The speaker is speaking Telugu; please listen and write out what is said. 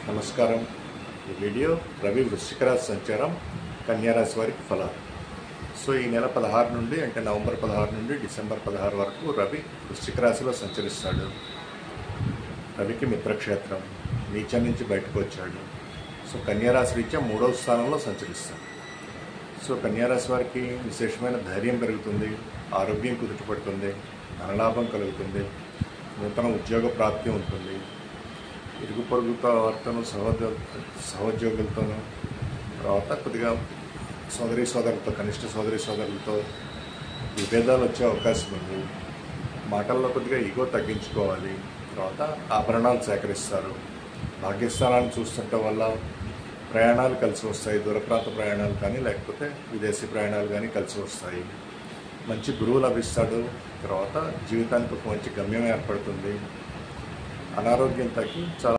నమస్కారం. ఈ వీడియో రవి వృశ్చిక రాశి సంచారం కన్యా రాశి వారికి ఫలాలు. సో ఈ నెల 16 నుండి అంటే నవంబర్ 16 నుండి డిసెంబర్ 16 వరకు రవి వృశ్చిక రాశిలో సంచరిస్తాడు. రవికి మిత్రక్షేత్రం నీచం నుంచి బయటకు వచ్చాడు. సో కన్యా రాశి రీత్యా 3వ స్థానంలో సంచరిస్తాడు. సో కన్యా రాశి వారికి విశేషమైన ధైర్యం పెరుగుతుంది, ఆరోగ్యం కుదుటపడుతుంది, ధనలాభం కలుగుతుంది, నూతన ఉద్యోగ ప్రాప్తి ఉంటుంది. ఇరుగు పొరుగుతో వారితోనూ సహోద్యోగులతోనూ తర్వాత కొద్దిగా సోదరులతో కనిష్ట సోదరులతో విభేదాలు వచ్చే అవకాశం ఉంది. మాటల్లో కొద్దిగా ఈగో తగ్గించుకోవాలి. తర్వాత ఆభరణాలు సేకరిస్తారు. భాగ్యస్థానాన్ని చూస్తుండటం వల్ల ప్రయాణాలు కలిసి వస్తాయి. దూర ప్రాంత ప్రయాణాలు కానీ లేకపోతే విదేశీ ప్రయాణాలు కానీ కలిసి వస్తాయి. మంచి గురువు లభిస్తాడు. తర్వాత జీవితానికి ఒక మంచి గమ్యం ఏర్పడుతుంది. అనారోగ్యం తగ్గి చాలా